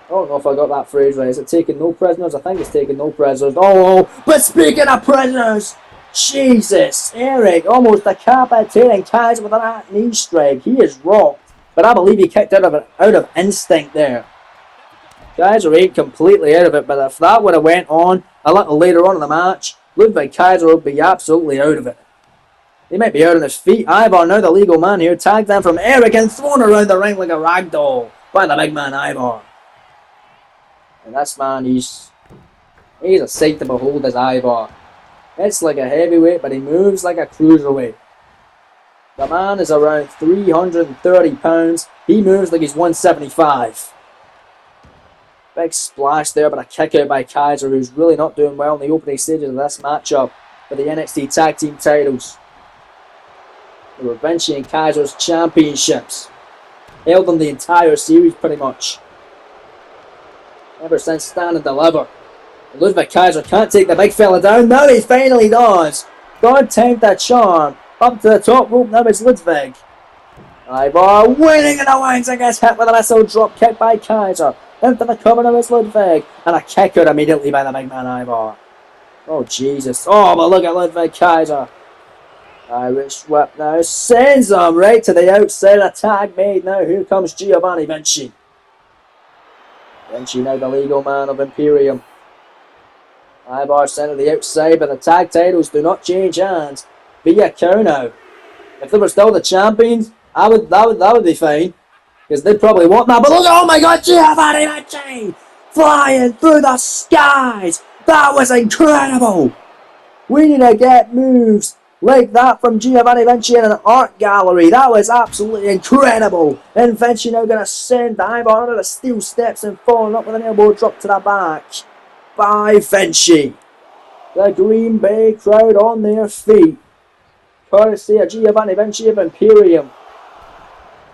I don't know if I got that phrase right. Is it taking no prisoners? I think it's taking no prisoners. Oh, but speaking of prisoners, Jesus, Eric almost decapitating Kaiser with a knee strike. He is rocked, but I believe he kicked out of instinct there. Kaiser ain't completely out of it, but if that would have went on a little later on in the match, Ludwig Kaiser would be absolutely out of it. He might be out on his feet. Ivar, now the legal man here, tagged down from Eric and thrown around the ring like a rag doll by the big man Ivar. And this man, he's a sight to behold, this Ivar. It's like a heavyweight, but he moves like a cruiserweight. The man is around 330 pounds. He moves like he's 175. Big splash there, but a kick out by Kaiser, who's really not doing well in the opening stages of this matchup for the NXT Tag Team titles. They were Vinci and Kaiser's championships. Held them the entire series, pretty much. Ever since Stand and Deliver. Ludwig Kaiser can't take the big fella down. Now he finally does. God timed that charm. Up to the top rope, now it's Ludwig. Ivar winning in the wings and gets hit with a missile drop kick by Kaiser. Into the cover of his Ludwig. And a kick out immediately by the big man Ivar. Oh, Jesus. Oh, but look at Ludwig Kaiser. Irish whip now. Sends him right to the outside. A tag made now. Here comes Giovanni Vinci. Vinci now the legal man of Imperium. Ivar sent to the outside, but the tag titles do not change hands via count now. If they were still the champions, that would be fine. Because they'd probably want that. But look, oh my God, Giovanni Vinci flying through the skies. That was incredible. We need to get moves like that from Giovanni Vinci in an art gallery. That was absolutely incredible. And Vinci now going to send Ivar under the steel steps and falling up with an elbow drop to the back by Vinci. The Green Bay crowd on their feet, courtesy of Giovanni Vinci of Imperium.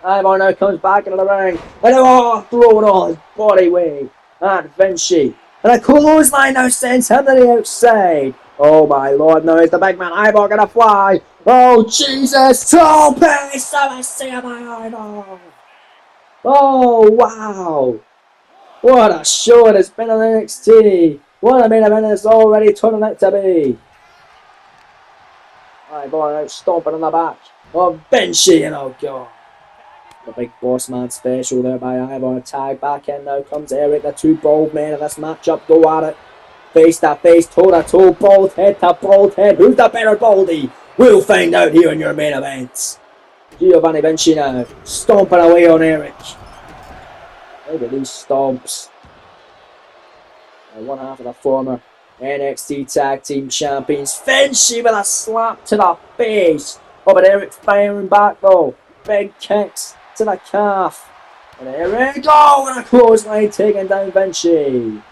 Ivar now comes back into the ring and thrown all his body weight at Vinci. And a clothesline now sends him to the outside. Oh my lord, now is the big man Ivar gonna fly? Oh Jesus! Troll pace! I see my Ivar! Oh wow! What a show it has been on NXT! What a main event it's already turning out to be! Ivar out stomping on the back of Vinci, and oh god! The big boss man special there by Ivar. Tag back in now comes Eric. The two bald men in this matchup go at it. Face to face, toe to toe, bald head to bald head. Who's the better baldy? We'll find out here in your main event. Giovanni Vinci now stomping away on Eric. Look at these stomps. One half of the former NXT Tag Team Champions. Vinci with a slap to the face. Oh, but Eric firing back though. Big kicks to the calf. And Eric, oh, and a clothesline taking down Vinci.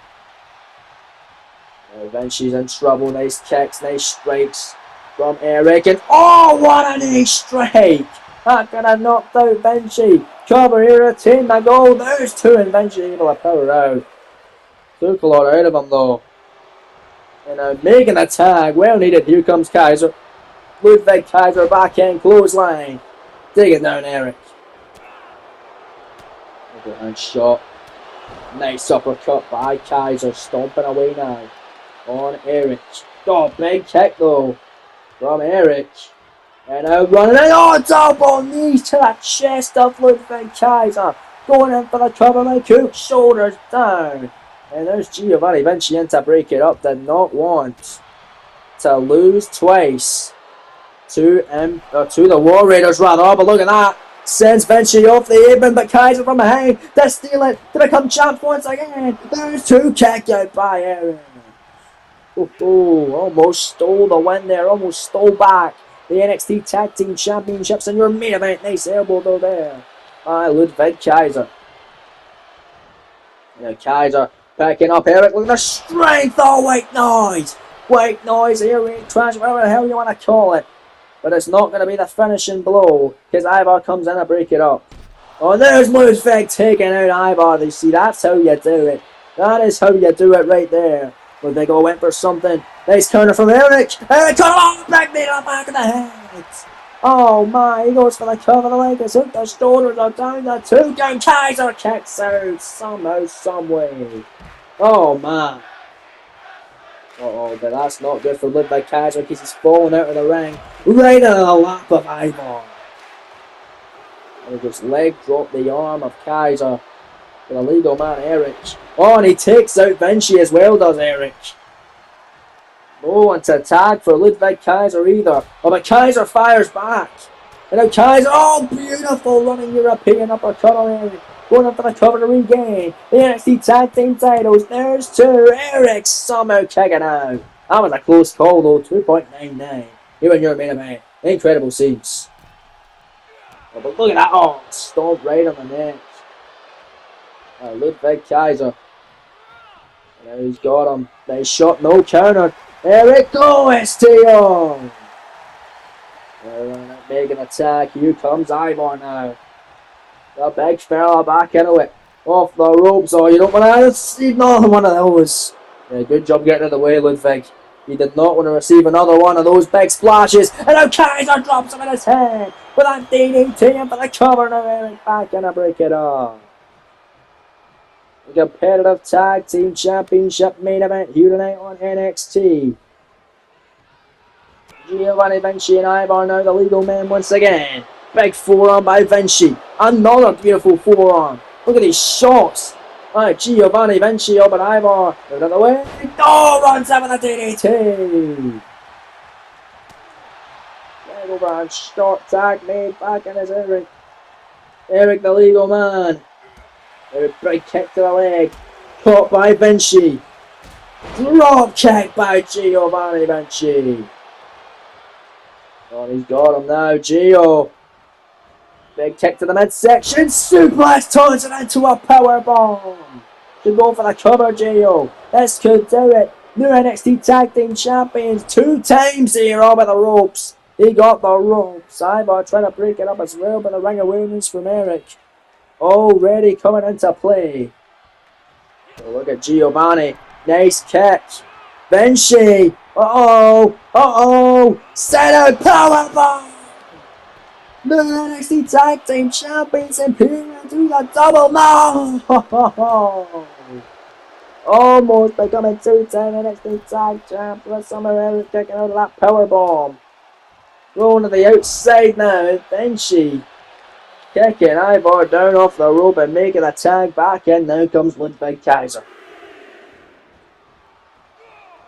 Vinci's in trouble. Nice kicks, nice strikes from Eric. And oh, what a nice strike! That could have knocked out Vinci. Cover here, retain the goal. There's two, and Vinci able to power out. Took a lot out of him though. And making a tag. Well needed. Here comes Kaiser. Ludwig Kaiser back in. Clothesline. Taking down Eric. Overhand shot. Nice uppercut by Kaiser. Stomping away now on Eric. Oh, big kick though from Eric. And now running in. Oh, double knees to the chest of Ludwig Kaiser. Going in for the cover by Cook. Shoulders down. And there's Giovanni Vinci in to break it up. Did not want to lose twice to the War Raiders rather. Oh, but look at that. Sends Vinci off the apron, but Kaiser from behind to steal it, to become champ once again. There's two, kick out by Aaron. Almost stole the win there, almost stole back the NXT Tag Team Championships in your main event. Nice elbow though there by Ludwig Kaiser. Now Kaiser picking up Eric. Look at the strength. Oh, white noise. White noise, air trash, whatever the hell you want to call it. But it's not going to be the finishing blow because Ivar comes in to break it up. Oh, there's Ludwig taking out Ivar. You see, that's how you do it. That is how you do it right there. Ludwig went for something. Nice counter from Eric. Eric cut off. Back knee to the back of the head. Oh my, he goes for the cover of the leg. The shoulders are down. The two down. Kaiser kicks out somehow, some way. Oh man. Uh-oh, but that's not good for Ludwig Kaiser because he's falling out of the ring right into the lap of Ivar. And he just leg dropped the arm of Kaiser for the legal man Eric. Oh, and he takes out Vinci as well, does Eric. No one to tag for Ludwig Kaiser either. Oh, but Kaiser fires back. And now Kaiser, oh, beautiful running European uppercut on Eric. Going up for the cover to regain the NXT Tag Team titles. There's two. Eric somehow kicking out. That was a close call though. 2.99. Here in your main event. Incredible scenes. Oh, but look at that. Oh, stomped right on the neck. Ludwig Kaiser. Now he's got him. Nice shot. No counter. Eric, go, STO. Making attack. Here comes Ivar now. The big fella back into it. Off the ropes. Oh, you don't want to receive another one of those. Yeah, good job getting in the way, Ludwig. He did not want to receive another one of those big splashes. And now Kaiser drops him in his head. With that DDT for the cover. Now Eric back in to break it off. The competitive Tag Team Championship main event here tonight on NXT. Giovanni Vinci and Ivar now the legal men once again. Big forearm by Vinci. Another beautiful forearm. Look at these shots. Alright, Giovanni Vinci up and Ivar. Out of the way. Oh, runs out with a DDT. Leg over and short tag made back in his Eric. Eric the legal man. A big kick to the leg. Caught by Vinci. Drop kick by Giovanni Vinci. Oh, he's got him now, Gio. Big kick to the midsection. Suplex turns it into a power bomb. Should go for the cover, Gio. This could do it. New NXT Tag Team Champions 2 times here over the ropes. He got the ropes. Ivar trying to break it up as well, but the ring awareness from Eric already coming into play. So look at Giovanni Nice kick. Vinci. Set out powerbomb. The NXT Tag Team Champions Imperium to the double mount. Almost becoming 2-10 NXT Tag Champions. Summer kicking out of that powerbomb. Going to the outside now. Vinci kicking Ivar down off the rope and making a tag back in. Now comes Ludwig Kaiser.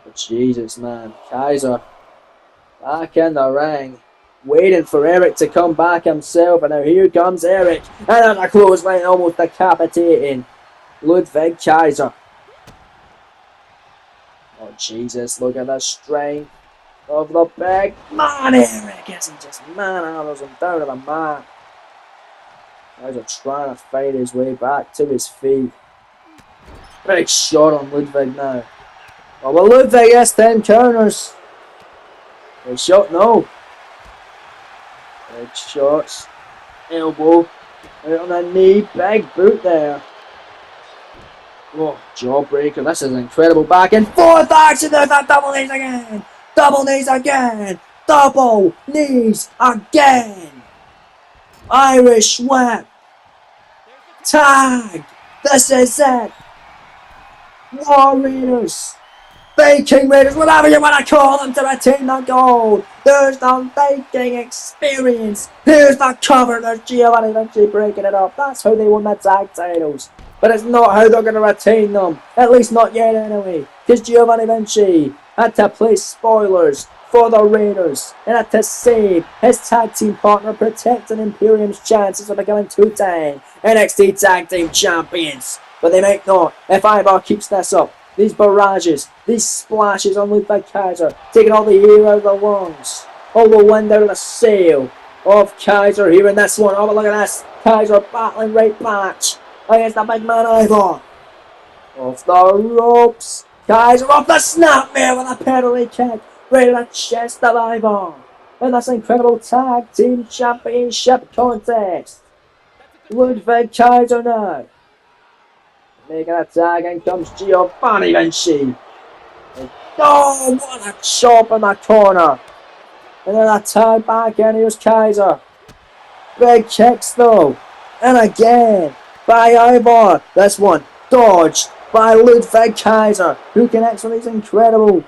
But Jesus, man. Kaiser back in the ring. Waiting for Eric to come back himself. And now here comes Eric. And on a clothesline, almost decapitating Ludwig Kaiser. Oh, Jesus. Look at the strength of the big man. Eric isn't just manhandles him down to the mat. Kaiser trying to fight his way back to his feet. Big shot on Ludwig now. Oh, well, Ludwig has 10 counters. Big shot, no. Big shots. Elbow. Out on the knee. Big boot there. Oh, jawbreaker. This is an incredible back and forth action. There's that double knees again. Double knees again. Double knees again. Irish whip. Tag. This is it. War Raiders. Viking Raiders, whatever you want to call them, to retain the gold. There's the Viking experience. There's the cover. There's Giovanni Vinci breaking it up. That's how they won the tag titles. But it's not how they're going to retain them. At least not yet anyway. Because Giovanni Vinci had to place spoilers for the Raiders and had to save his tag team partner, protecting Imperium's chances of becoming 2-time NXT Tag Team Champions. But they might not if Ivar keeps this up. These barrages, these splashes on Ludwig Kaiser, taking all the air out of the lungs, all the wind out of the sail of Kaiser here in this one. Oh, but look at this. Kaiser battling right back against the big man Ivar. Off the ropes. Kaiser off the snapmare with a penalty kick right in the chest of Ivar. In this incredible tag team championship contest. Ludwig Kaiser now. Making a tag, in comes Giovanni Vinci. Oh, what a chop in the corner. And then a tag back in, here's Kaiser. Big kicks though. And again, by Ivar. This one, dodged by Ludwig Kaiser, who connects with these incredible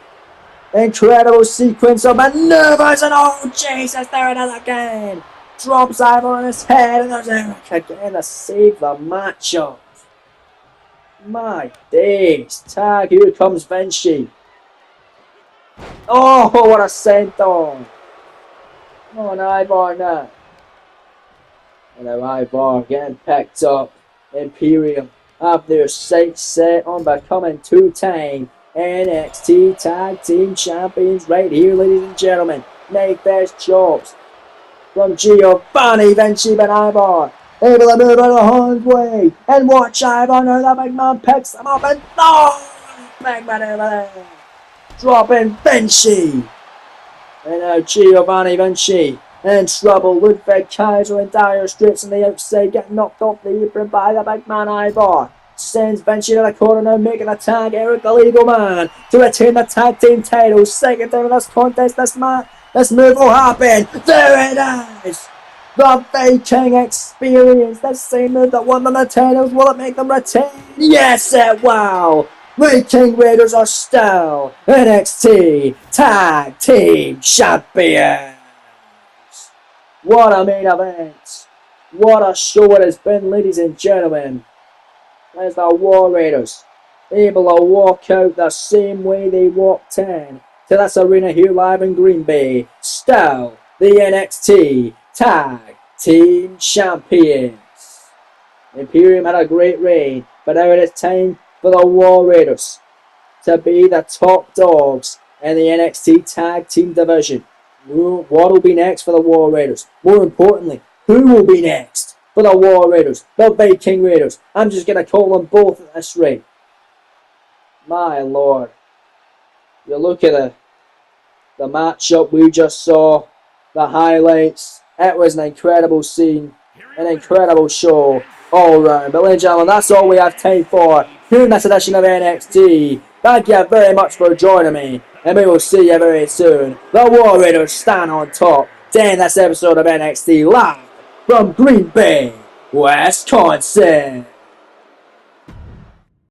sequence of maneuvers. And oh, Jesus, there it is again. Drops Ivar on his head, and there's Eric again to save the matchup. My days. Tag, here comes Vinci. Oh, what a senton. Come on, Ivar now. And now Ivar getting picked up. Imperium have their sights set on becoming 2-time NXT Tag Team Champions right here, ladies and gentlemen. Make best chops from Giovanni Vinci and Ivar. Able to move out of harm's way. And watch Ivar now. The big man picks them up and big man over there. Dropping Vinci. And now Giovanni Vinci in trouble. Ludwig Kaiser in dire straits on the outside, getting knocked off the apron by the big man Ivar. Sends Vinci to the corner now, making a tag. Eric the Legal Man to retain the tag team titles. Second time in this contest, this move will happen. There it is. The Viking experience. The same move that won them the titles. Will it make them retain? Yes, it will. Viking Raiders are still NXT Tag Team Champions. What a main event. What a show it has been, ladies and gentlemen. As the War Raiders able to walk out the same way they walked in to this arena here live in Green Bay. Still the NXT Tag Team Champions. Imperium had a great reign, but now it is time for the War Raiders to be the top dogs in the NXT Tag Team division. What will be next for the War Raiders? More importantly, who will be next for the War Raiders? The Viking Raiders. I'm just going to call them both at this rate. My lord. You look at the matchup we just saw, the highlights. It was an incredible scene, an incredible show all round. But ladies and gentlemen, that's all we have time for in this edition of NXT. Thank you very much for joining me, and we will see you very soon. The War Raiders stand on top to end this episode of NXT live from Green Bay, Wisconsin.